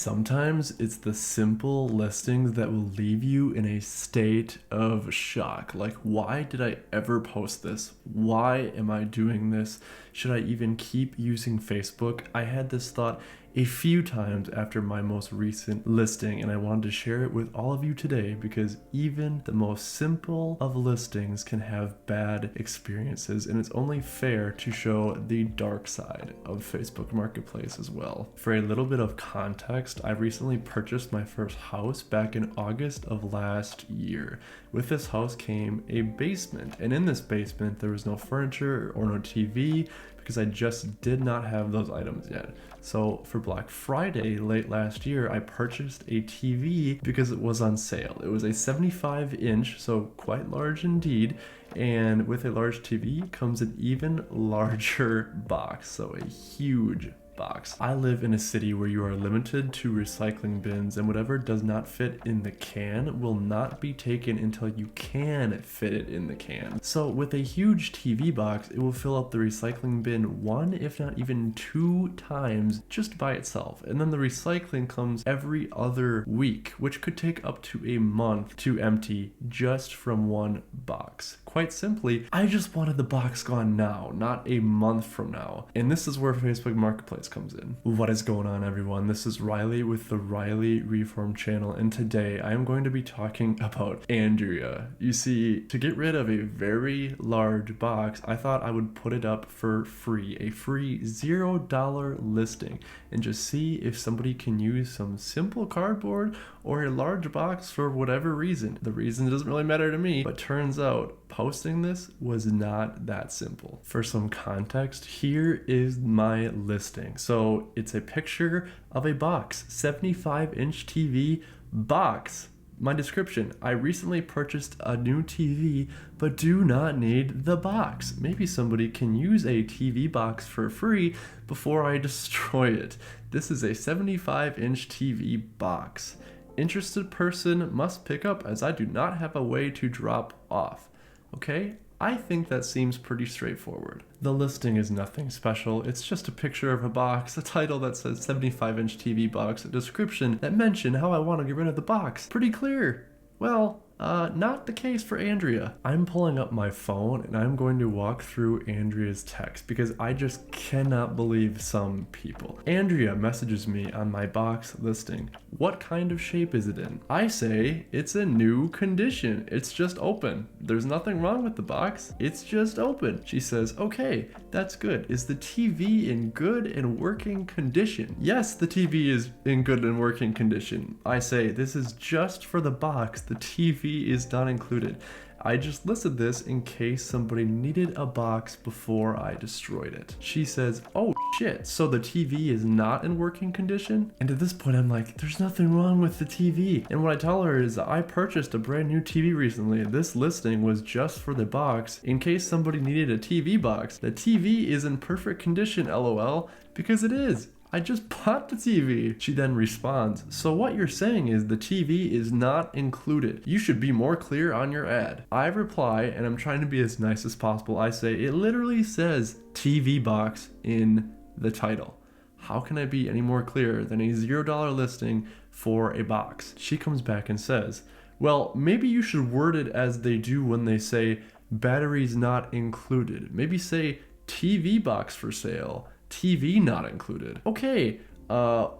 Sometimes it's the simple listings that will leave you in a state of shock. Like, why did I ever post this? Why am I doing this? Should I even keep using Facebook? I had this thought a few times after my most recent listing, and I wanted to share it with all of you today because even the most simple of listings can have bad experiences, and it's only fair to show the dark side of Facebook Marketplace as well. For a little bit of context, I recently purchased my first house back in August of last year. With this house came a basement, and in this basement there was no furniture or no TV because I just did not have those items yet. So for Black Friday late last year, I purchased a TV because it was on sale. It was a 75-inch, so quite large indeed, and with a large TV comes an even larger box, so a huge box. I live in a city where you are limited to recycling bins, and whatever does not fit in the can will not be taken until you can fit it in the can. So with a huge TV box, it will fill up the recycling bin one, if not even two times just by itself. And then the recycling comes every other week, which could take up to a month to empty just from one box. Quite simply, I just wanted the box gone now, not a month from now. And this is where Facebook Marketplace comes in. What is going on, everyone? This is Riley with the Riley Reform channel, and today I am going to be talking about Andrea. You see, to get rid of a very large box, I thought I would put it up for free, a free $0 listing, and just see if somebody can use some simple cardboard or a large box for whatever reason. The reason doesn't really matter to me, but turns out posting this was not that simple. For some context, here is my listing. So it's a picture of a box, 75-inch TV box. My description: I recently purchased a new TV, but do not need the box. Maybe somebody can use a TV box for free before I destroy it. This is a 75-inch TV box. Interested person must pick up, as I do not have a way to drop off. Okay, I think that seems pretty straightforward. The listing is nothing special. It's just a picture of a box, a title that says 75-inch TV box, a description that mention how I want to get rid of the box. Pretty clear. Well, not the case for Andrea. I'm pulling up my phone and I'm going to walk through Andrea's text because I just cannot believe some people. Andrea messages me on my box listing. What kind of shape is it in? I say it's a new condition. It's just open. There's nothing wrong with the box. It's just open. She says, okay, that's good. Is the TV in good and working condition? Yes, the TV is in good and working condition. I say, this is just for the box. The TV is not included. I just listed this in case somebody needed a box before I destroyed it. She says, oh shit, so the TV is not in working condition? And at this point I'm like, there's nothing wrong with the TV. And what I tell her is, I purchased a brand new TV recently. This listing was just for the box in case somebody needed a TV box. The TV is in perfect condition, LOL, because it is. I just bought the TV. She then responds, so what you're saying is the TV is not included. You should be more clear on your ad. I reply, and I'm trying to be as nice as possible. I say, it literally says TV box in the title. How can I be any more clear than a $0 listing for a box? She comes back and says, well, maybe you should word it as they do when they say batteries not included. Maybe say TV box for sale. TV not included. Okay,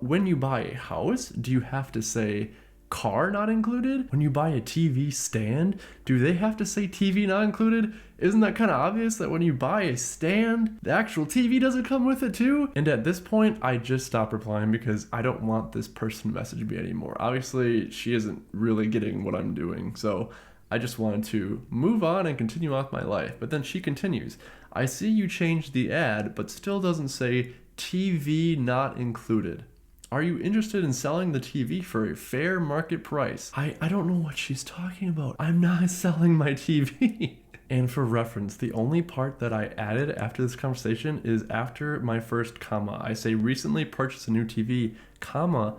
when you buy a house, do you have to say car not included? When you buy a TV stand, do they have to say TV not included? Isn't that kind of obvious that when you buy a stand, the actual TV doesn't come with it too? And at this point, I just stop replying because I don't want this person to message me anymore. Obviously, she isn't really getting what I'm doing, so I just wanted to move on and continue off my life. But then she continues, I see you changed the ad, but still doesn't say TV not included. Are you interested in selling the TV for a fair market price? I don't know what she's talking about. I'm not selling my TV. And for reference, the only part that I added after this conversation is after my first comma. I say recently purchased a new TV, comma.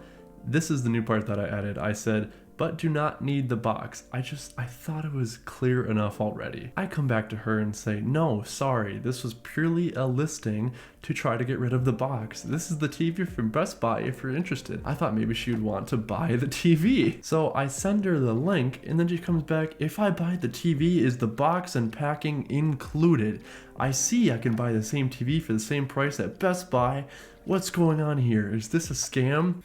This is the new part that I added. I said, but do not need the box. I thought it was clear enough already. I come back to her and say, no, sorry, this was purely a listing to try to get rid of the box. This is the TV from Best Buy if you're interested. I thought maybe she would want to buy the TV. So I send her the link and then she comes back, if I buy the TV, is the box and packing included? I see I can buy the same TV for the same price at Best Buy. What's going on here? Is this a scam?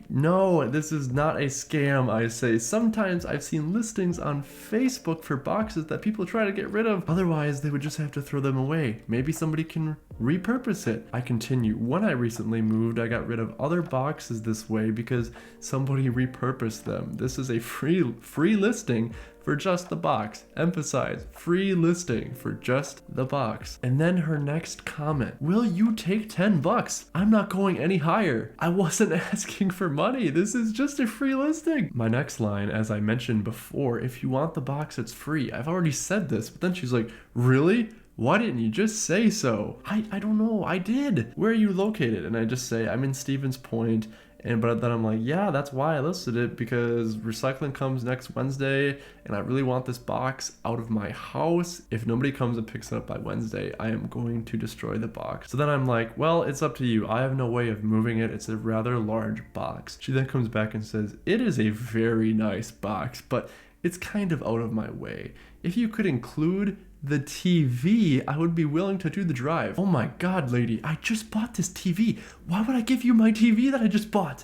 No, this is not a scam, I say. Sometimes I've seen listings on Facebook for boxes that people try to get rid of. Otherwise, they would just have to throw them away. Maybe somebody can repurpose it. I continue. When I recently moved, I got rid of other boxes this way because somebody repurposed them. This is a free listing for just the box. Emphasize, free listing for just the box. And then her next comment, will you take $10? I'm not going any higher. I wasn't asking for money. This is just a free listing. My next line, as I mentioned before, if you want the box, it's free. I've already said this, but then she's like, really? Why didn't you just say so? I don't know, I did. Where are you located? And I just say, I'm in Stevens Point. But then I'm like, yeah, that's why I listed it, because recycling comes next Wednesday and I really want this box out of my house. If nobody comes and picks it up by Wednesday, I am going to destroy the box. So then I'm like, well, it's up to you. I have no way of moving it. It's a rather large box. She then comes back and says, it is a very nice box, but it's kind of out of my way. If you could include the TV, I would be willing to do the drive. Oh my God, lady, I just bought this TV. Why would I give you my TV that I just bought?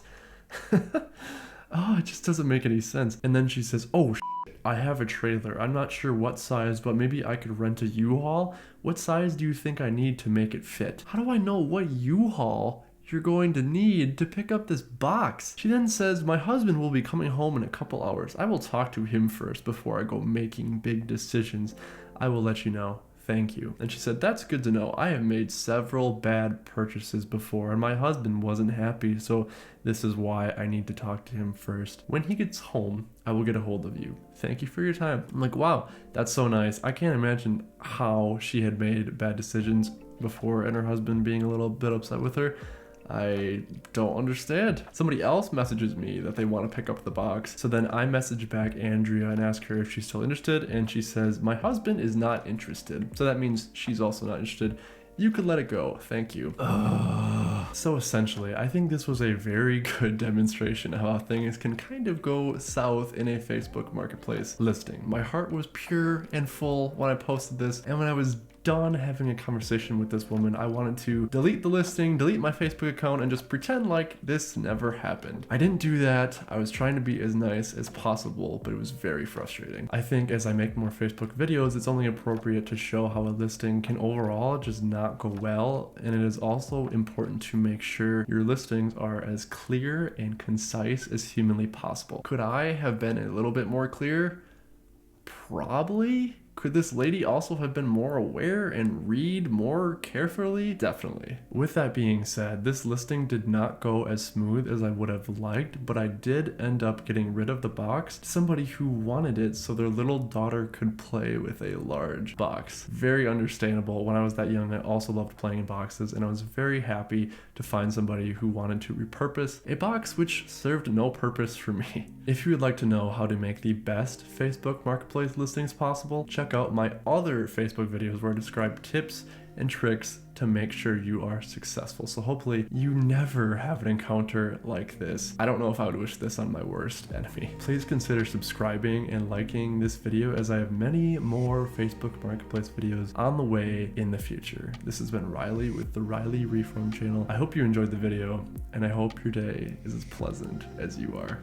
Oh, it just doesn't make any sense. And then she says, oh, I have a trailer. I'm not sure what size, but maybe I could rent a U-Haul. What size do you think I need to make it fit? How do I know what U-Haul you're going to need to pick up this box? She then says, my husband will be coming home in a couple hours. I will talk to him first before I go making big decisions. I will let you know. Thank you. And she said, that's good to know. I have made several bad purchases before and my husband wasn't happy, so this is why I need to talk to him first. When he gets home, I will get a hold of you. Thank you for your time. I'm like, wow, that's so nice. I can't imagine how she had made bad decisions before and her husband being a little bit upset with her. I don't understand. Somebody else messages me that they want to pick up the box. So then I message back Andrea and ask her if she's still interested. And she says, my husband is not interested. So that means she's also not interested. You could let it go. Thank you. So essentially, I think this was a very good demonstration of how things can kind of go south in a Facebook Marketplace listing. My heart was pure and full when I posted this. And when I was done having a conversation with this woman, I wanted to delete the listing, delete my Facebook account, and just pretend like this never happened. I didn't do that. I was trying to be as nice as possible, but it was very frustrating. I think as I make more Facebook videos, it's only appropriate to show how a listing can overall just not go well, and it is also important to make sure your listings are as clear and concise as humanly possible. Could I have been a little bit more clear? Probably. Could this lady also have been more aware and read more carefully? Definitely. With that being said, this listing did not go as smooth as I would have liked, but I did end up getting rid of the box to somebody who wanted it so their little daughter could play with a large box. Very understandable. When I was that young, I also loved playing in boxes, and I was very happy to find somebody who wanted to repurpose a box which served no purpose for me. If you would like to know how to make the best Facebook Marketplace listings possible, check out my other Facebook videos where I describe tips and tricks to make sure you are successful. So hopefully you never have an encounter like this. I don't know if I would wish this on my worst enemy. Please consider subscribing and liking this video, as I have many more Facebook Marketplace videos on the way in the future. This has been Riley with the Riley Reform channel. I hope you enjoyed the video, and I hope your day is as pleasant as you are.